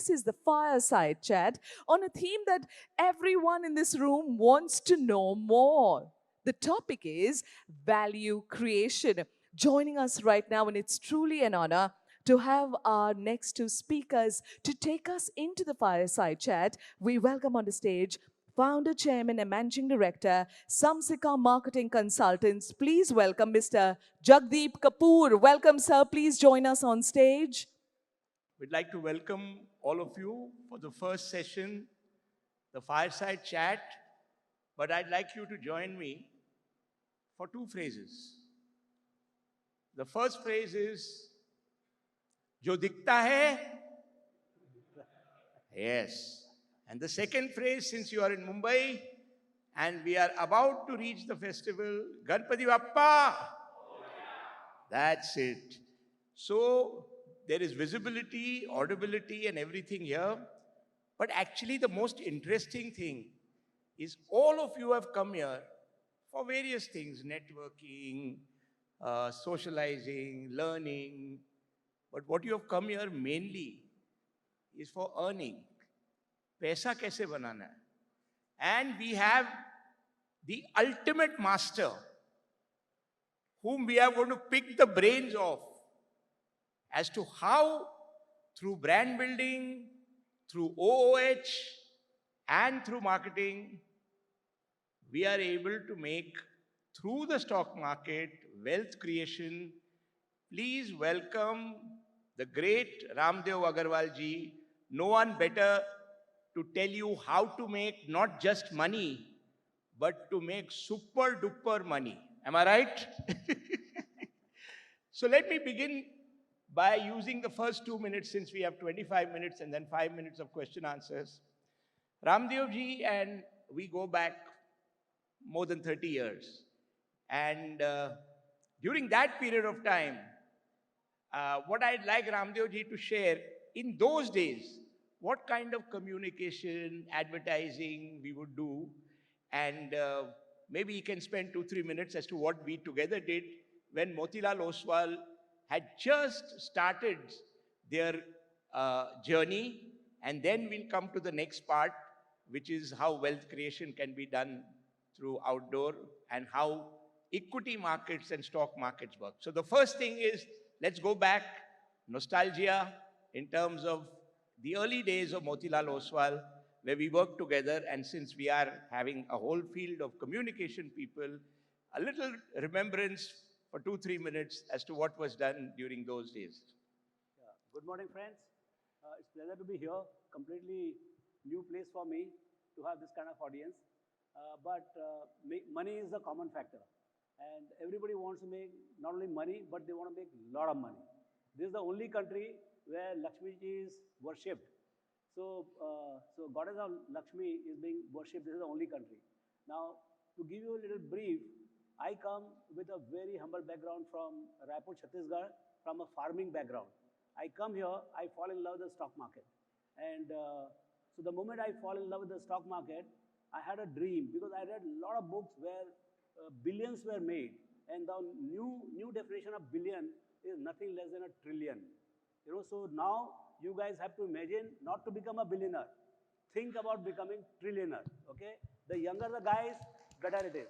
this is the fireside chat on a theme that everyone in this room wants to know more. The topic is value creation. Joining us right now, and it's truly an honor to have our next two speakers to take us into the fireside chat. We welcome on the stage founder, chairman, and managing director, Samsika Marketing Consultants. Please welcome Mr. Jagdeep Kapoor. Welcome, sir. Please join us on stage. We'd like to welcome all of you for the first session, the fireside chat. But I'd like you to join me for two phrases. The first phrase is, Jo dikta hai? Yes. And the second phrase, since you are in Mumbai and we are about to reach the festival, Ganpati Bappa. That's it. So there is visibility, audibility, and everything here. But actually, the most interesting thing is all of you have come here for various things, networking, socializing, learning. But what you have come here mainly is for earning. Paisa kaise banana hai? And we have the ultimate master whom we are going to pick the brains of as to how, through brand building, through OOH, and through marketing, we are able to make, through the stock market, wealth creation. Please welcome the great Raamdeo Agrawal ji. No one better to tell you how to make not just money, but to make super duper money. Am I right? So let me begin by using the first 2 minutes, since we have 25 minutes and then 5 minutes of question answers. Raamdeo ji and we go back more than 30 years. And during that period of time, what I'd like Raamdeo ji to share, in those days, what kind of communication, advertising we would do, and maybe he can spend 2-3 minutes as to what we together did when Motilal Oswal had just started their journey, and then we'll come to the next part, which is how wealth creation can be done through outdoor and how equity markets and stock markets work. So the first thing is, let's go back, nostalgia in terms of the early days of Motilal Oswal, where we worked together, and since we are having a whole field of communication people, a little remembrance for 2-3 minutes as to what was done during those days. Yeah. Good morning, friends. It's a pleasure to be here. Completely new place for me to have this kind of audience. But money is a common factor. And everybody wants to make not only money, but they want to make a lot of money. This is the only country where Lakshmi ji is worshipped. So goddess of Lakshmi is being worshipped. This is the only country. Now, to give you a little brief, I come with a very humble background from Raipur, Chhattisgarh, from a farming background. I come here, I fall in love with the stock market. And so the moment I fall in love with the stock market, I had a dream, because I read a lot of books where billions were made. And the new definition of billion is nothing less than a trillion. So now you guys have to imagine not to become a billionaire. Think about becoming trillionaire, okay? The younger the guys, better it is.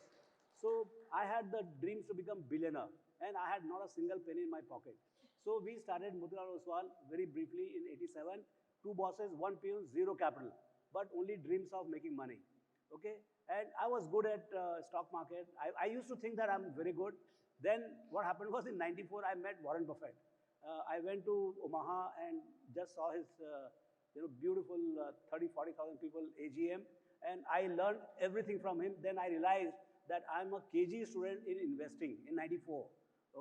So I had the dreams to become billionaire, and I had not a single penny in my pocket. So we started Motilal Oswal very briefly in '87. 2 bosses, 1 peon, 0 capital, but only dreams of making money, okay? And I was good at stock market. I used to think that I'm very good. Then what happened was in '94, I met Warren Buffett. I went to Omaha and just saw his beautiful 30,000-40,000 people AGM, and I learned everything from him. Then I realized that I'm a KG student in investing in '94,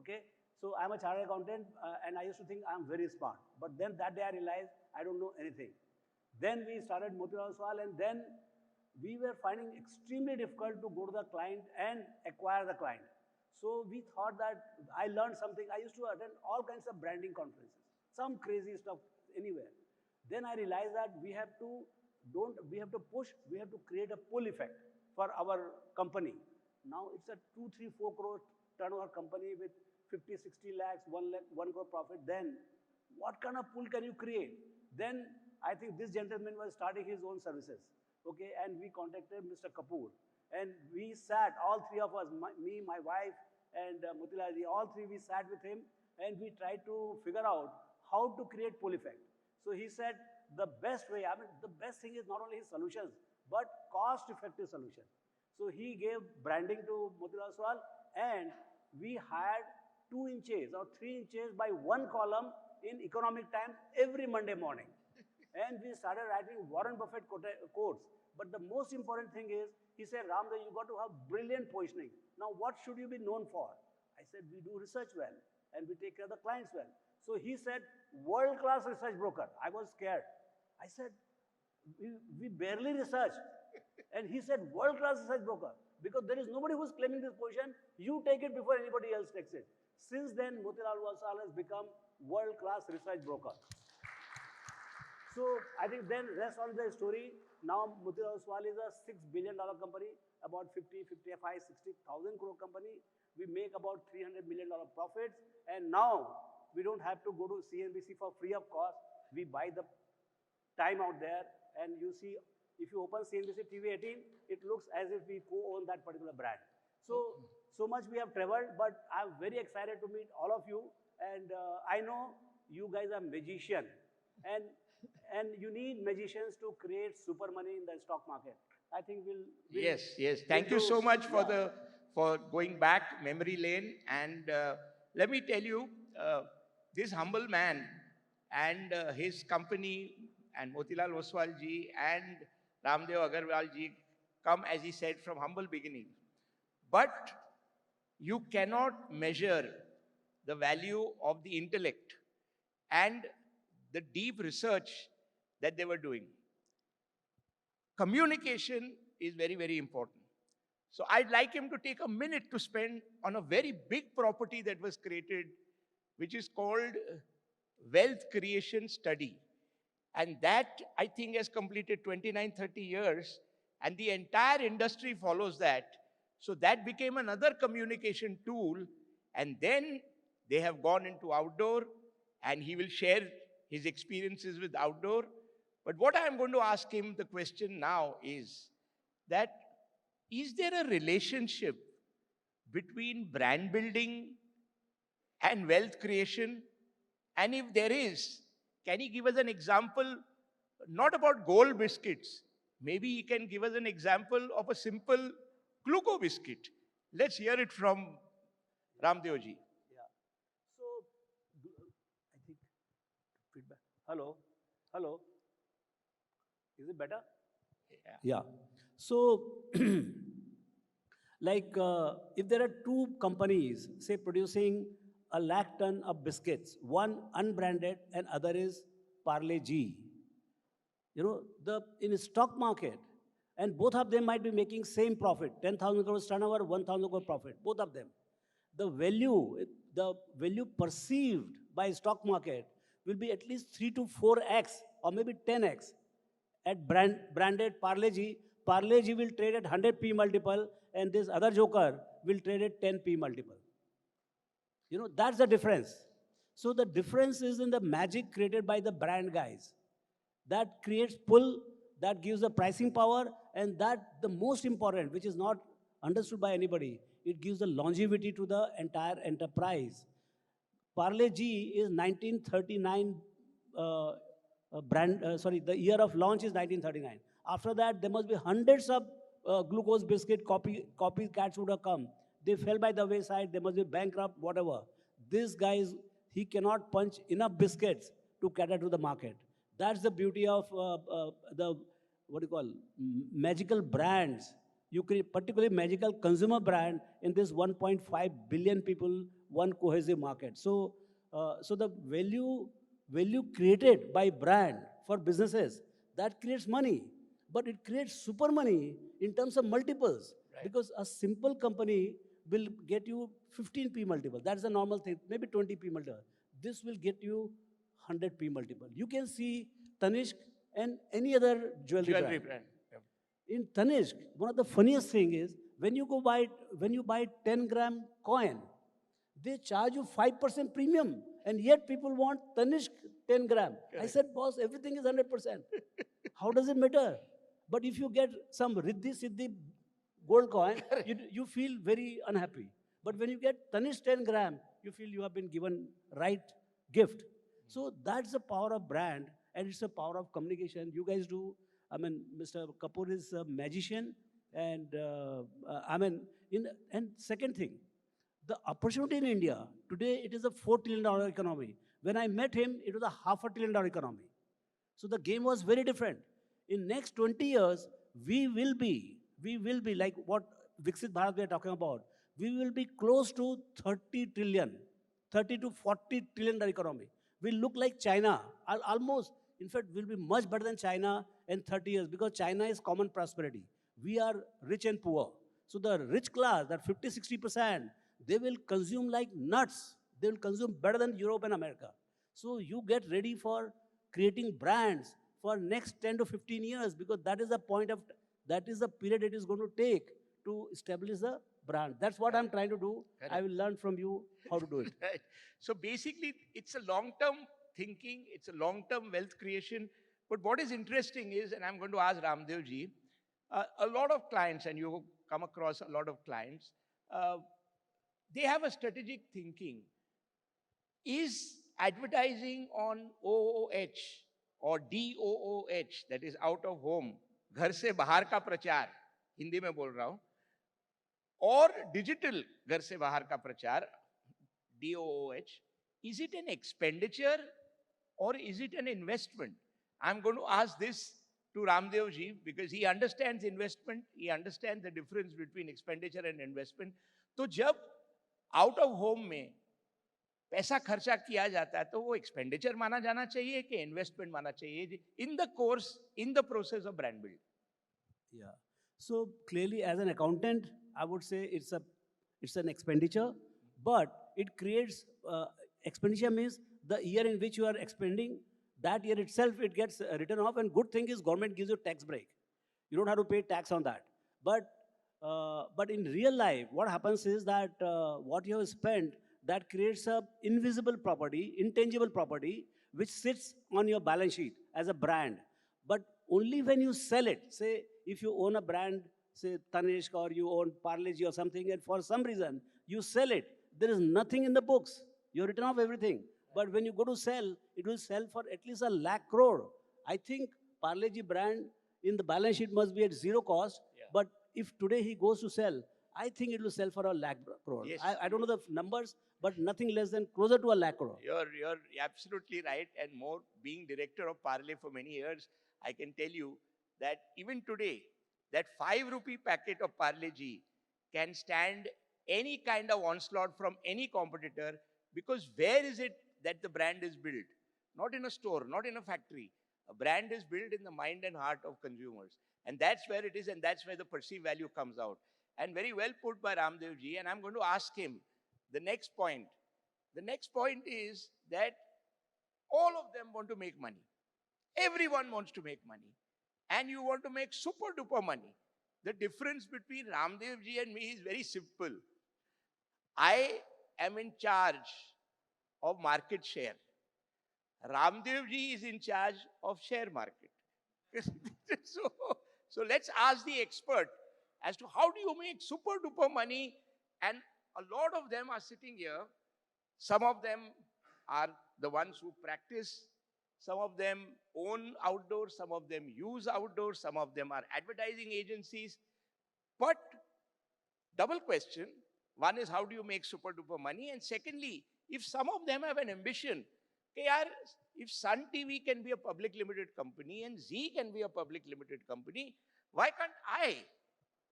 okay? So I'm a chartered accountant, and I used to think I'm very smart. But then that day I realized I don't know anything. Then we started Motilal Oswal, and then we were finding extremely difficult to go to the client and acquire the client. So we thought that I learned something. I used to attend all kinds of branding conferences, some crazy stuff anywhere. Then I realized that we have to push, we have to create a pull effect for our company. Now it's a 2, 3, 4 crore turnover company with 50, 60 lakhs, 1 crore profit. Then what kind of pull can you create? Then I think this gentleman was starting his own services. Okay, and we contacted Mr. Kapoor. And we sat, all three of us, me, my wife, and Motilal, all three, we sat with him and we tried to figure out how to create pull effect. So he said the best way, I mean, the best thing is not only his solutions, but cost-effective solution. So he gave branding to Motilal Oswal, and we had 2 inches or 3 inches by 1 column in Economic Times every Monday morning. And we started writing Warren Buffett quotes. But the most important thing is, he said, Raamdeo, you got to have brilliant positioning. Now, what should you be known for? I said, we do research well, and we take care of the clients well. So he said, world-class research broker. I was scared. I said, we barely research. And he said, world-class research broker. Because there is nobody who's claiming this position. You take it before anybody else takes it. Since then, Motilal Oswal has become world-class research broker. So I think then rest all the story. Now Motilal Oswal is a $6 billion company, about 50, 55, 60,000 crore company. We make about $300 million profits. And now we don't have to go to CNBC for free of cost. We buy the time out there, and you see, if you open CNBC TV 18, it looks as if we co-own that particular brand. So much we have traveled, but I'm very excited to meet all of you. And I know you guys are magicians. And you need magicians to create super money in the stock market. I think we'll yes. Thank you so much for going back memory lane. And let me tell you, this humble man and his company and Motilal Oswal ji and Raamdeo Agrawal ji come, as he said, from humble beginning. But you cannot measure the value of the intellect and the deep research that they were doing. Communication is very, very important. So I'd like him to take a minute to spend on a very big property that was created, which is called Wealth Creation Study. And that, I think, has completed 29, 30 years, and the entire industry follows that. So that became another communication tool, and then they have gone into outdoor, and he will share his experiences with outdoor. But what I'm going to ask him, the question now is that, is there a relationship between brand building and wealth creation? And if there is, can he give us an example, not about gold biscuits? Maybe he can give us an example of a simple glucose biscuit. Let's hear it from Raamdeo ji. Yeah. So, I think, feedback. Hello. Is it better? Yeah. So, like, if there are two companies, say, producing 1 lakh ton of biscuits, one unbranded and other is Parle-G, in the stock market, and both of them might be making same profit, 10,000 crores turnover, 1,000 crore profit, both of them. The value perceived by stock market will be at least 3 to 4x or maybe 10x. At branded Parle-G will trade at 100 P multiple, and this other joker will trade at 10 P multiple. That's the difference. So the difference is in the magic created by the brand guys. That creates pull, that gives the pricing power, and that the most important, which is not understood by anybody, it gives the longevity to the entire enterprise. Parle-G is 1939 the year of launch is 1939. After that, there must be hundreds of glucose biscuit copycats would have come. They fell by the wayside, they must be bankrupt, whatever. This guy, he cannot punch enough biscuits to cater to the market. That's the beauty of magical brands. You create particularly magical consumer brand in this 1.5 billion people, one cohesive market. So the value created by brand for businesses, that creates money, but it creates super money in terms of multiples. Right. Because a simple company will get you 15 P multiple. That's the normal thing, maybe 20 P multiple. This will get you 100 P multiple. You can see Tanishq and any other jewelry brand. Yeah. In Tanishq, one of the funniest thing is, when you buy 10-gram coin, they charge you 5% premium. And yet people want Tanishq 10 gram. I said, boss, everything is 100%. How does it matter? But if you get some Riddhi Siddhi gold coin, you feel very unhappy. But when you get Tanishq 10 gram, you feel you have been given right gift. So that's the power of brand, and it's the power of communication. You guys do, I mean, Mr. Kapoor is a magician, and and second thing, the opportunity in India, today it is a $4 trillion economy. When I met him, it was a $500 billion economy. So the game was very different. In next 20 years, we will be like what Viksit Bharat we are talking about. We will be close to 30 trillion, 30 to 40 trillion economy. We'll look like China, almost, in fact, we'll be much better than China in 30 years because China is common prosperity. We are rich and poor. So the rich class, that 50, 60%, they will consume like nuts. They will consume better than Europe and America. So you get ready for creating brands for next 10 to 15 years because that is the point of, that is the period it is going to take to establish a brand. That's what I'm trying to do. I will learn from you how to do it. Right. So basically, it's a long-term thinking, it's a long-term wealth creation. But what is interesting is, and I'm going to ask Raamdeo ji, a lot of clients, and you come across a lot of clients, they have a strategic thinking. Is advertising on OOH or DOOH, that is out of home, घर से बाहर का प्रचार, हिंदी में बोल रहा हूं, और डिजिटल घर से बाहर का प्रचार, DOOH, is it an expenditure or is it an investment? I'm going to ask this to Raamdeo ji because he understands investment, he understands the difference between expenditure and investment. तो जब out of home में पैसा खर्चा किया जाता है तो वो एक्सपेंडिचर माना जाना चाहिए कि इन्वेस्टमेंट माना चाहिए in the course in the process of brand build Yeah. So clearly, as an accountant, I would say it's an expenditure, but it creates expenditure means the year in which you are expending, that year itself it gets written off. And good thing is government gives you tax break. You don't have to pay tax on that. But in real life, what happens is that what you have spent, that creates a invisible property, intangible property, which sits on your balance sheet as a brand. But only when you sell it, say if you own a brand, say Tanishq, or you own Parle-G or something, and for some reason you sell it, there is nothing in the books. You've written off everything. But when you go to sell, it will sell for at least 1 lakh crore. I think Parle-G brand in the balance sheet must be at zero cost. Yeah. But if today he goes to sell, I think it will sell for 1 lakh crore. Yes. I don't know the numbers, but nothing less than closer to 1 lakh crore. You're absolutely right. And more, being director of Parle for many years, I can tell you that even today, that 5 rupee packet of Parle-G can stand any kind of onslaught from any competitor, because where is it that the brand is built? Not in a store, not in a factory. A brand is built in the mind and heart of consumers. And that's where it is, and that's where the perceived value comes out. And very well put by Raamdeo ji, and I'm going to ask him the next point. The next point is that all of them want to make money. Everyone wants to make money. And you want to make super duper money. The difference between Raamdeo ji and me is very simple. I am in charge of market share. Raamdeo ji is in charge of share market. so let's ask the expert as to how do you make super duper money. And a lot of them are sitting here. Some of them are the ones who practice. Some of them own outdoors, some of them use outdoors, some of them are advertising agencies. But double question, one is how do you make super duper money? And secondly, if some of them have an ambition, if Sun TV can be a public limited company and Z can be a public limited company, why can't I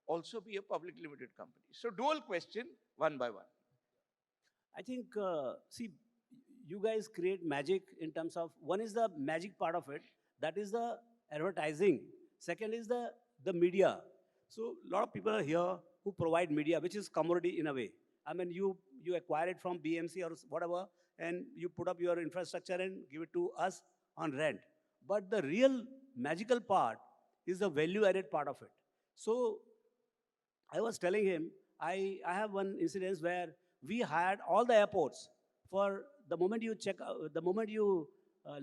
also be a public limited company? So dual question, one by one. I think, see, you guys create magic in terms of, one is the magic part of it, that is the advertising. Second is the media. So a lot of people are here who provide media, which is commodity in a way. I mean, you acquire it from BMC or whatever, and you put up your infrastructure and give it to us on rent. But the real magical part is the value-added part of it. So I was telling him, I have one incident where we hired all the airports for the moment you the moment you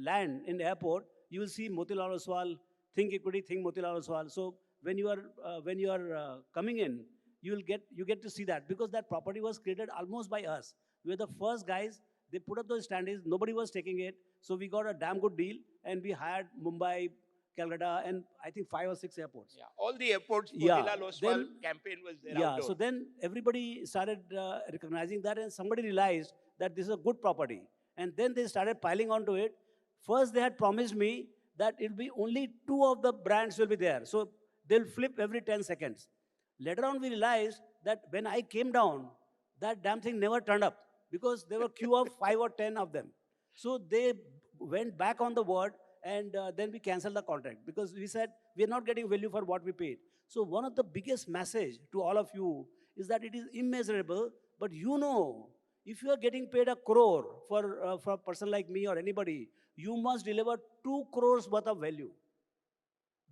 land in the airport, you will see Motilal Oswal, think equity, think Motilal Oswal. So when you are coming in, you get to see that, because that property was created almost by us. We were the first guys. They put up those standards. Nobody was taking it. So we got a damn good deal, and we hired Mumbai, Calcutta, and I think 5 or 6 airports. Yeah, all the airports, Yeah, Motilal Oswal then campaign was there yeah, outdoor. so then everybody started recognizing that, and somebody realized that this is a good property. And then they started piling onto it. First, they had promised me that it'll be only 2 of the brands will be there. So they'll flip every 10 seconds. Later on, we realized that when I came down, that damn thing never turned up, because there were queue of 5 or 10 of them. So they went back on the word, and then we canceled the contract, because we said we're not getting value for what we paid. So one of the biggest message to all of you is that it is immeasurable, but if you are getting paid 1 crore for a person like me or anybody, you must deliver 2 crores worth of value.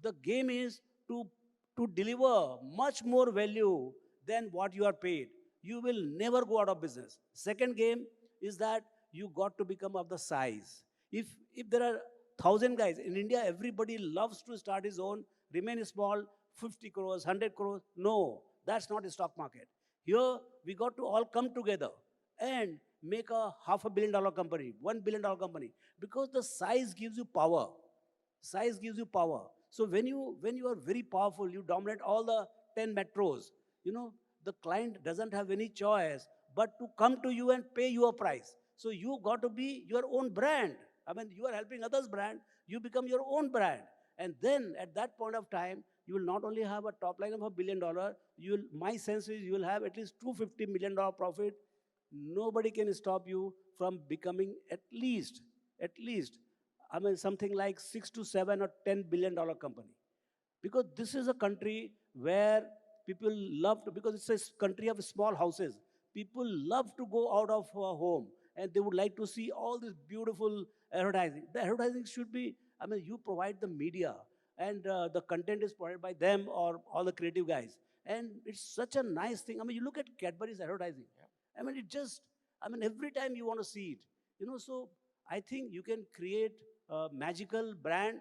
The game is to deliver much more value than what you are paid. You will never go out of business. Second game is that you got to become of the size. If there are 1,000 guys in India, everybody loves to start his own, remain small, 50 crores, 100 crores. No, that's not a stock market. Here, we got to all come together and make a $500 million company, $1 billion company, because the size gives you power. Size gives you power. So when you are very powerful, you dominate all the 10 metros. The client doesn't have any choice but to come to you and pay you a price. So you got to be your own brand. I mean, you are helping others' brand, you become your own brand. And then at that point of time, you will not only have a top line of $1 billion, my sense is you will have at least $250 million profit. Nobody can stop you from becoming at least, something like 6 to 7 or $10 billion company. Because this is a country where people love to, because it's a country of small houses. People love to go out of home, and they would like to see all this beautiful advertising. The advertising should be, you provide the media, and the content is provided by them or all the creative guys. And it's such a nice thing. You look at Cadbury's advertising. Every time you want to see it. So I think you can create a magical brand,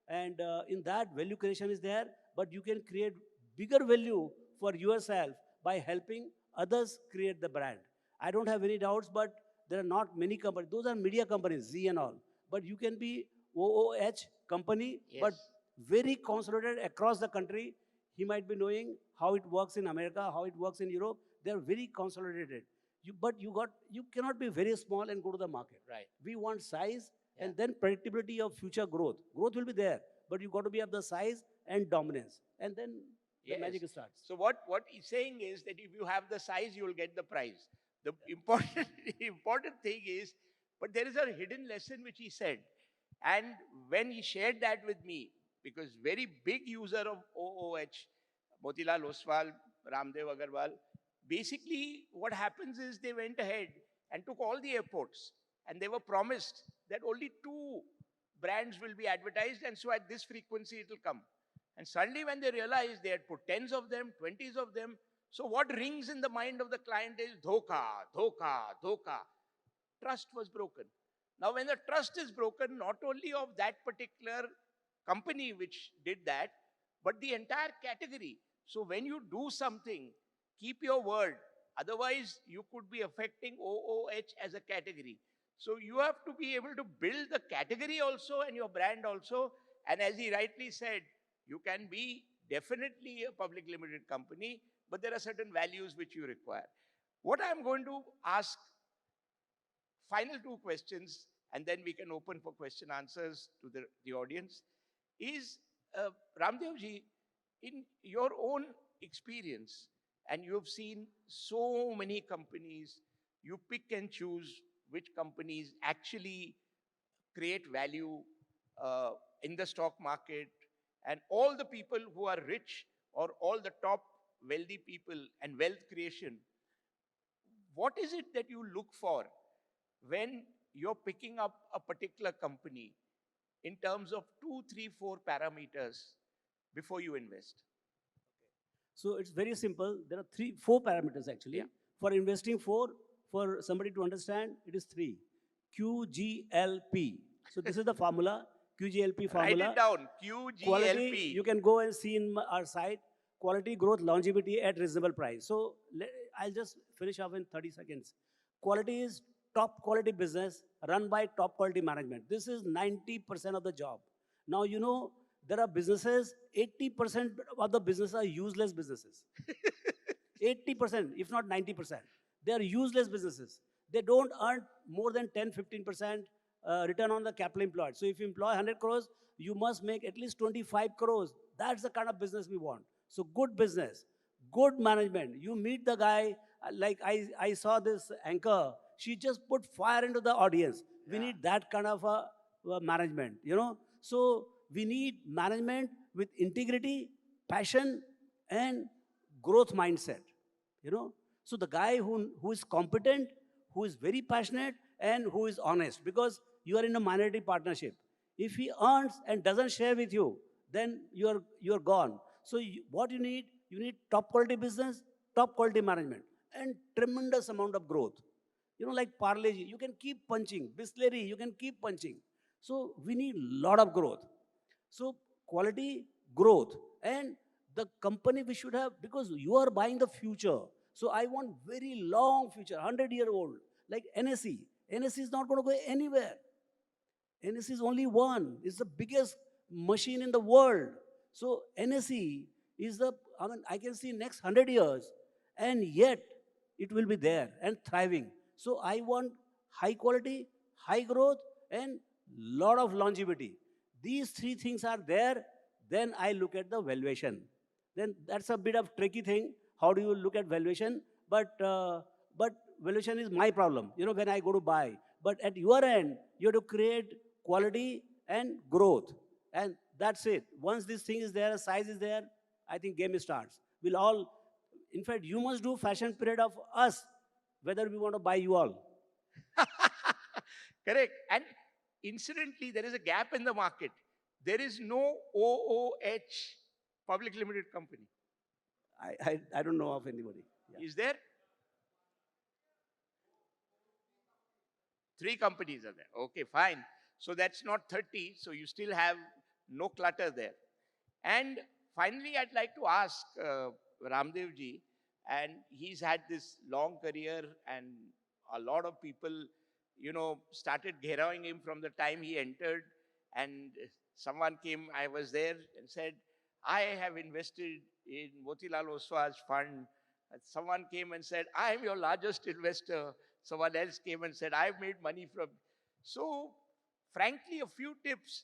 and in that, value creation is there, but you can create bigger value for yourself by helping others create the brand. I don't have any doubts, but there are not many companies. Those are media companies, Z and all. But you can be OOH company, but Yes. very consolidated across the country. He might be knowing how it works in America, how it works in Europe. They're very consolidated. You cannot be very small and go to the market. Right. We want size, Yeah. and then predictability of future growth. Growth will be there, but you got to be of the size and dominance. And then the Yes. magic starts. So what he's saying is that if you have the size, you will get the prize. The important important thing is, but there is a hidden lesson which he said, and when he shared that with me, because very big user of OOH, Motilal Oswal, Raamdeo Agrawal, basically what happens is they went ahead and took all the airports, and they were promised that only 2 brands will be advertised, and so at this frequency it will come. And suddenly when they realized they had put 10s of them, 20s of them, so what rings in the mind of the client is Dhoka, Dhoka, Dhoka. Trust was broken. Now when the trust is broken, not only of that particular company which did that, but the entire category. So when you do something, keep your word. Otherwise, you could be affecting OOH as a category. So you have to be able to build the category also and your brand also. And as he rightly said, you can be definitely a public limited company, but there are certain values which you require. What I'm going to ask, final 2 questions, and then we can open for question answers to the audience, is Raamdeo ji, in your own experience, and you have seen so many companies, you pick and choose which companies actually create value in the stock market, and all the people who are rich or all the top wealthy people and wealth creation, what is it that you look for when you're picking up a particular company in terms of 2, 3, 4 parameters before you invest? So it's very simple. There are 4 parameters actually. Yeah. For investing 4, for somebody to understand, it is 3. QGLP. So this is the formula, QGLP Write formula. it down. Quality, you QGLP. can go and see in our site, quality, growth, longevity at reasonable price. So I'll just finish off in 30 seconds. Quality is top quality business run by top quality management. This is 90% of the job. Now, you know, there are businesses, 80% of the businesses are useless businesses. 80%, if not 90%. They are useless businesses. They don't earn more than 10, 15% return on the capital employed. So if you employ 100 crores, you must make at least 25 crores. That's the kind of business we want. So good business, good management. You meet the guy, like I saw this anchor, she just put fire into the audience. We need that kind of a management, you know. So we need management with integrity, passion, and growth mindset, you know. So the guy who is competent, who is very passionate, and who is honest, because you are in a minority partnership. If he earns and doesn't share with you, then you're gone. So what you need top quality business, top quality management, and tremendous amount of growth. You know, like Parle-G, you can keep punching. Billionaire, you can keep punching. So we need lot of growth. So quality, growth, and the company we should have, because you are buying the future. So I want very long future, 100-year-old, like NSE. NSE is not going to go anywhere. NSE is only one. It's the biggest machine in the world. So NSE is I can see next 100 years, and yet it will be there and thriving. So I want high quality, high growth, and lot of longevity. These three things are there, then I look at the valuation. Then that's a bit of tricky thing. How do you look at valuation? But valuation is my problem, you know, when I go to buy. But at your end, you have to create quality and growth. And that's it. Once this thing is there, size is there, I think game starts. We'll all, in fact, you must do fashion period of us, whether we want to buy you all. Correct. And incidentally, there is a gap in the market. There is no OOH, public limited company. I don't know of anybody. Yeah. Is there? 3 companies are there. Okay, fine. So that's not 30. So you still have no clutter there. And finally, I'd like to ask Raamdeo ji, and he's had this long career, and a lot of people, you know, started gherawing him from the time he entered. And someone came, I was there, and said, I have invested in Motilal Oswal's fund. And someone came and said, I am your largest investor. Someone else came and said, I've made money from. So, frankly, a few tips,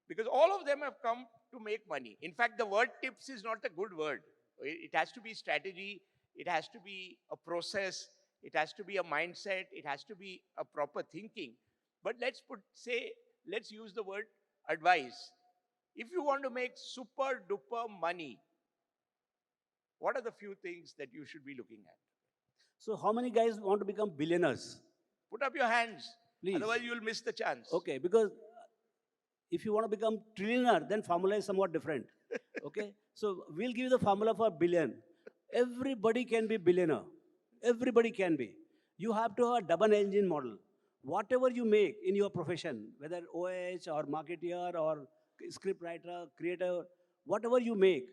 because all of them have come to make money. In fact, the word tips is not a good word. It has to be strategy. It has to be a process. It has to be a mindset. It has to be a proper thinking. But let's use the word advice. If you want to make super duper money, what are the few things that you should be looking at? So how many guys want to become billionaires? Put up your hands. Please. Otherwise, you'll miss the chance. Okay, because if you want to become trillionaire, then formula is somewhat different. Okay, so we'll give you the formula for billion. Everybody can be billionaire. Everybody can be. You have to have a double engine model. Whatever you make in your profession, whether OH or marketeer or script writer, creator, whatever you make,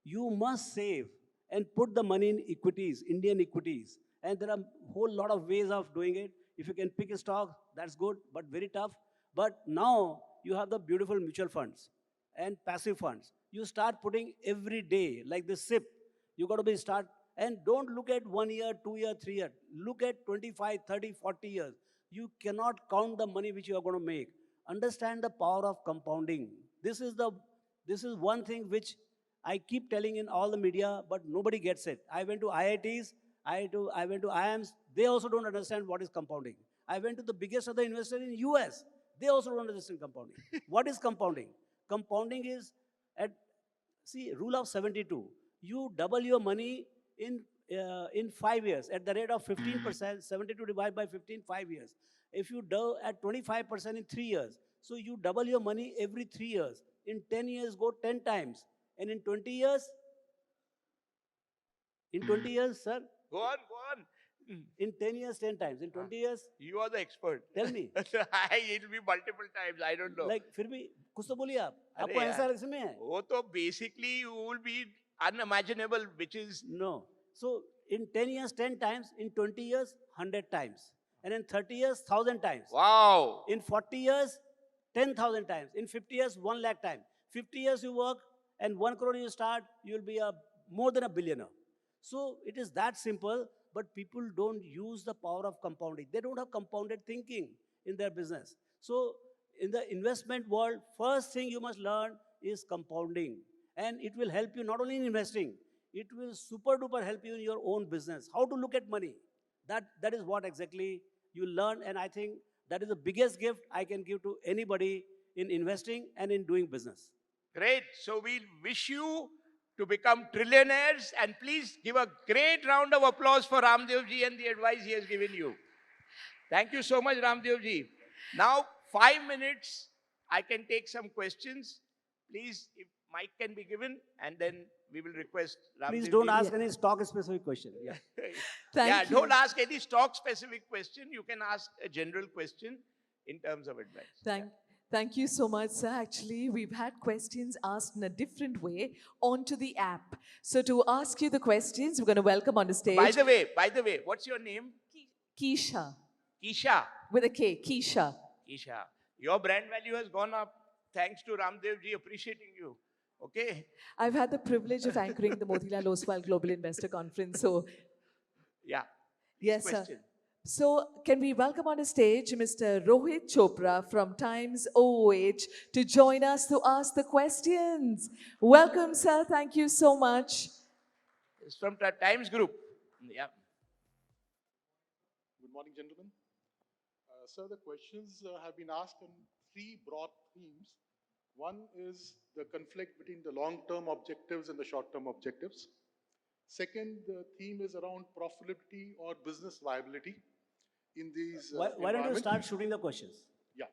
you must save and put the money in equities, Indian equities. And there are a whole lot of ways of doing it. If you can pick a stock, that's good, but very tough. But now you have the beautiful mutual funds and passive funds. You start putting every day, like the SIP. You got to start, and don't look at 1 year, 2 year, 3 year. Look at 25, 30, 40 years. You cannot count the money which you are going to make. Understand the power of compounding. This is one thing which I keep telling in all the media, but nobody gets it. I went to IITs, I went to IIMs. They also don't understand what is compounding. I went to the biggest other investor in US. They also don't understand compounding. What is compounding? Compounding is rule of 72. You double your money in 5 years at the rate of 15%, 72 divided by 15, 5 years. If you do at 25% in 3 years, so you double your money every 3 years. In 10 years, go 10 times. And in 20 years, sir? Go on. In 10 years, 10 times. In 20 years, You are the expert. tell me. It'll be multiple times. I don't know. Like, फिर भी कुछ तो बोलिए आप. अरे आपको यार, answer इसमें है. वो तो basically you will be unimaginable, which is No. So in 10 years, 10 times. In 20 years, 100 times. And in 30 years, 1,000 times. wow. In 40 years, 10,000 times. In 50 years, 1 lakh times. 50 years you work and 1 crore you start, you will be more than a billionaire. So it is that simple, but people don't use the power of compounding. They don't have compounded thinking in their business. So in the investment world, first thing you must learn is compounding. And it will help you not only in investing, it will super duper help you in your own business. How to look at money. That is what exactly you learn, and I think that is the biggest gift I can give to anybody in investing and in doing business. Great. So we wish you to become trillionaires, and please give a great round of applause for Raamdeo ji and the advice he has given you. Thank you so much, Raamdeo ji. Now, 5 minutes, I can take some questions. Please, if mic can be given, and then we will request Raamdeo Please ji. don't ask any stock specific question. Yeah. Thank you. Don't ask any stock specific question. You can ask a general question in terms of advice. Thank you so much, sir. Actually, we've had questions asked in a different way onto the app. So to ask you the questions, we're going to welcome on the stage By the way, what's your name? Keisha, Isha. with a K, Keisha. Isha. Your brand value has gone up thanks to Raamdeo ji appreciating you. Okay? I've had the privilege of anchoring the Motilal Oswal Global Investor Conference. So, Yeah. yes, sir. Question. So, can we welcome on the stage Mr. Rohit Chopra from Times OOH to join us to ask the questions? Welcome, sir. Thank you so much. It's from the Times Group. Yeah. Good morning, gentlemen. Sir, the questions have been asked on 3 broad themes. One is the conflict between the long-term objectives and the short-term objectives. Second, the theme is around profitability or business viability in these Why don't you start shooting the questions? Yeah.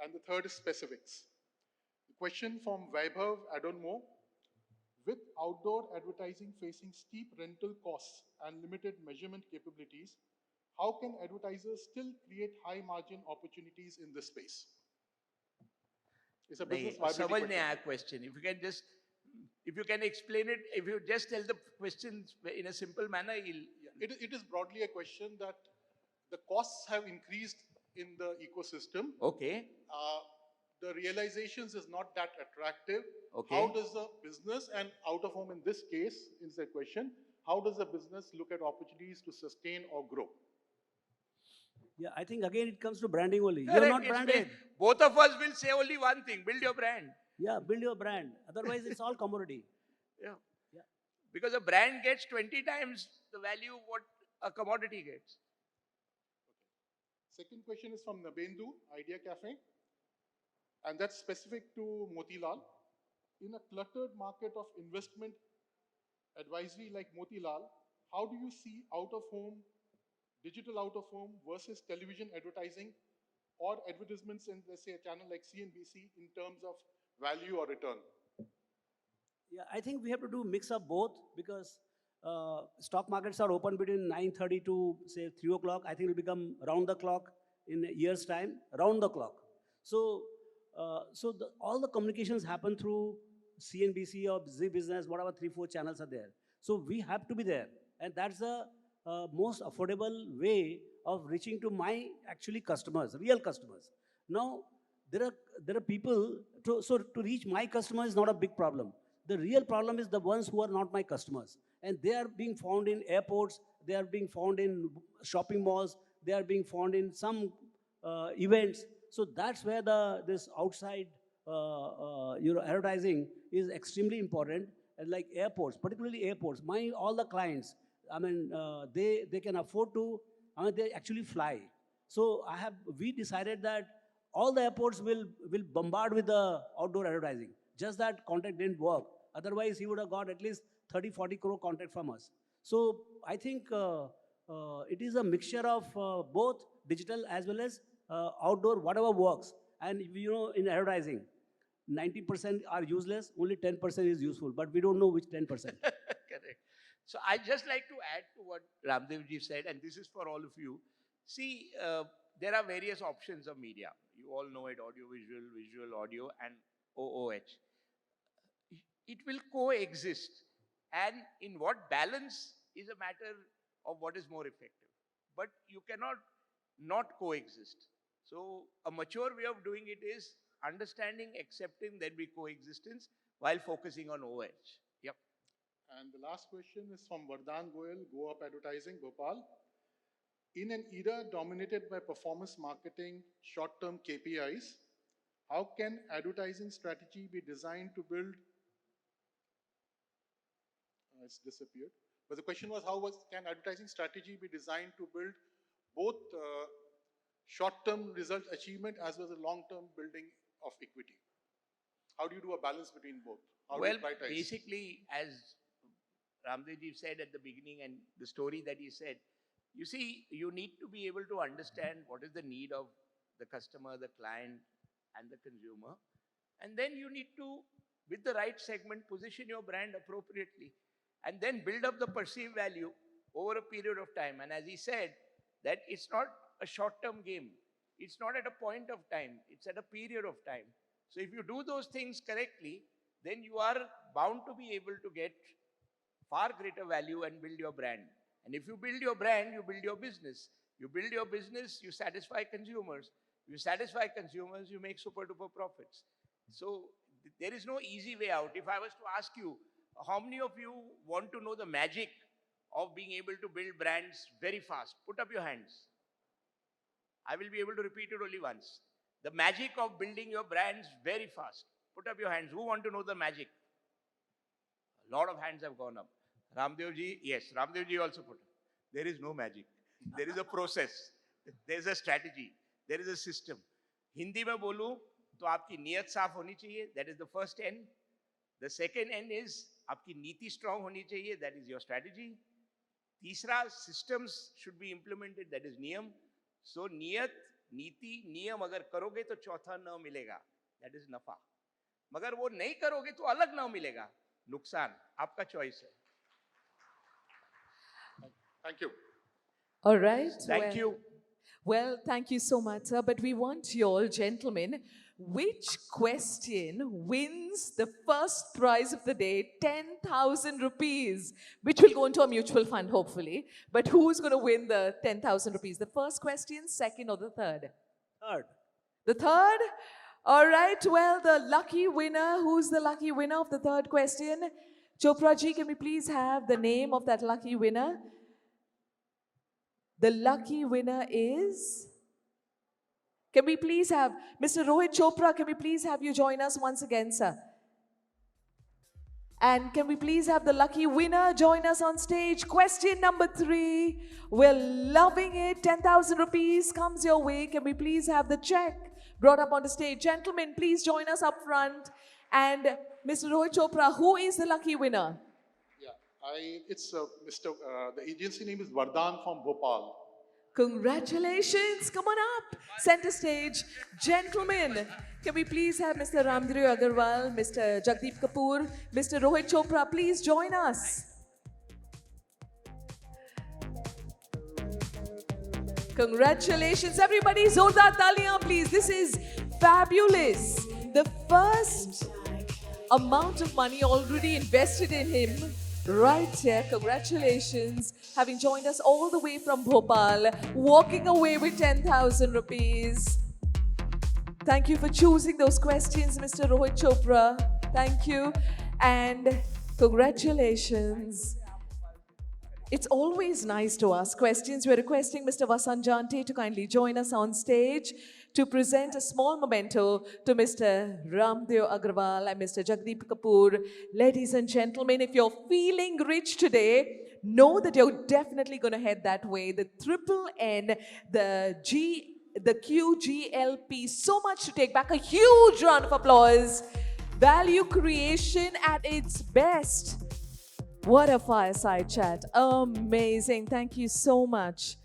And the third is specifics. The question from Vaibhav Adonmo. With outdoor advertising facing steep rental costs and limited measurement capabilities, how can advertisers still create high margin opportunities in this space? It's a business viability समझ नहीं question. आया question. If you can explain it, if you just tell the questions in a simple manner, It is broadly a question that the costs have increased in the ecosystem. Okay. The realizations is not that attractive. Okay. How does the business, and out of home in this case is the question, how does the business look at opportunities to sustain or grow? Yeah, I think again it comes to branding only. Correct, You're not it's branded. both of us will say only one thing: build your brand. Yeah, build your brand. Otherwise, it's all commodity. Yeah. Yeah. Because a brand gets 20 times the value what a commodity gets. Second question is from Nabendu, Idea Cafe, and that's specific to Motilal. In a cluttered market of investment advisory like Motilal, how do you see out-of-home, digital out-of-home versus television advertising or advertisements in, let's say, a channel like CNBC in terms of value or return? Yeah, I think we have to do mix of both because stock markets are open between 9:30 to say 3 o'clock. I think it will become round the clock in a year's time, round the clock. So, all the communications happen through CNBC or Z Business, whatever 3-4 channels are there. So we have to be there, and that's the most affordable way of reaching to my actually customers, real customers. Now there are people. So to reach my customers is not a big problem. The real problem is the ones who are not my customers, and they are being found in airports, they are being found in shopping malls, they are being found in some events. So that's where this outside advertising is extremely important. And like airports, particularly airports, all the clients, I mean, they can afford to, I mean, they actually fly. So we decided that all the airports will bombard with the outdoor advertising. Just that contract didn't work. Otherwise, he would have got at least 30-40 crore contract from us. So I think it is a mixture of both digital as well as outdoor, whatever works. And in advertising, 90% are useless, only 10% is useful, but we don't know which 10%. Correct. So I just like to add to what Raamdeo ji said, and this is for all of you. See, there are various options of media. You all know it: audio, visual, visual, audio, and OOH. It will coexist, and in what balance is a matter of what is more effective. But you cannot not coexist. So a mature way of doing it is understanding, accepting there be coexistence while focusing on OH. Yep. And the last question is from Vardhan Goyal, Go Up Advertising, Bhopal. In an era dominated by performance marketing, short-term KPIs, how can advertising strategy be designed to build? It's disappeared. But the question was, can advertising strategy be designed to build both short-term result achievement as well as a long-term building of equity? How do you do a balance between both? How do you prioritize? Basically, as Raamdeo ji said at the beginning and the story that he said, you see, you need to be able to understand what is the need of the customer, the client, and the consumer. And then you need to, with the right segment, position your brand appropriately. And then build up the perceived value over a period of time. And as he said, that it's not a short-term game. It's not at a point of time. It's at a period of time. So if you do those things correctly, then you are bound to be able to get far greater value and build your brand. And if you build your brand, you build your business. You build your business, you satisfy consumers. You satisfy consumers, you make super duper profits. So there is no easy way out. If I was to ask you, how many of you want to know the magic of being able to build brands very fast? Put up your hands. I will be able to repeat it only once. The magic of building your brands very fast. Put up your hands. Who want to know the magic? A lot of hands have gone up. Raamdeo ji, yes, Raamdeo ji also put up. There is no magic. There is a process. There is a strategy. There is a system. Hindi mein bolu, to aapki niyat saaf honi chahiye. That is the first N. The second N is आपकी नीति strong होनी चाहिए, that is your strategy. तीसरा, systems should be implemented, that is नियम. So नियत, नीति, नियम अगर करोगे तो चौथा न मिलेगा, that is नफा. मगर वो नहीं करोगे तो अलग न मिलेगा, नुकसान. आपका choice है. Thank you. All right. Thank you. Well, thank you so much, sir. But we want you all, gentlemen, which question wins the first prize of the day, 10,000 rupees, which will go into a mutual fund, hopefully. But who's going to win the 10,000 rupees? The first question, second, or the third? Third. The third? All right. Well, the lucky winner, who's the lucky winner of the third question? Chopra ji, can we please have the name of that lucky winner? The lucky winner is... Can we please have Mr. Rohit Chopra, can we please have you join us once again, sir? And can we please have the lucky winner join us on stage? Question number 3. We're loving it. 10,000 rupees comes your way. Can we please have the check brought up on the stage? Gentlemen, please join us up front. And Mr. Rohit Chopra, who is the lucky winner? Yeah, it's the agency name is Vardhan from Bhopal. Congratulations. Come on up. Center stage. Gentlemen, can we please have Mr. Raamdeo Agrawal, Mr. Jagdeep Kapoor, Mr. Rohit Chopra, please join us. Congratulations. Everybody, zordar taliyan, please. This is fabulous. The first amount of money already invested in him. Right here, congratulations, having joined us all the way from Bhopal, walking away with 10,000 rupees. Thank you for choosing those questions, Mr. Rohit Chopra. Thank you, and congratulations. It's always nice to ask questions. We're requesting Mr. Vasant Jante to kindly join us on stage to present a small memento to Mr. Raamdeo Agrawal and Mr. Jagdeep Kapoor. Ladies and gentlemen, if you're feeling rich today, know that you're definitely going to head that way. The triple N, the QGLP, so much to take back. A huge round of applause. Value creation at its best. What a fireside chat. Amazing. Thank you so much.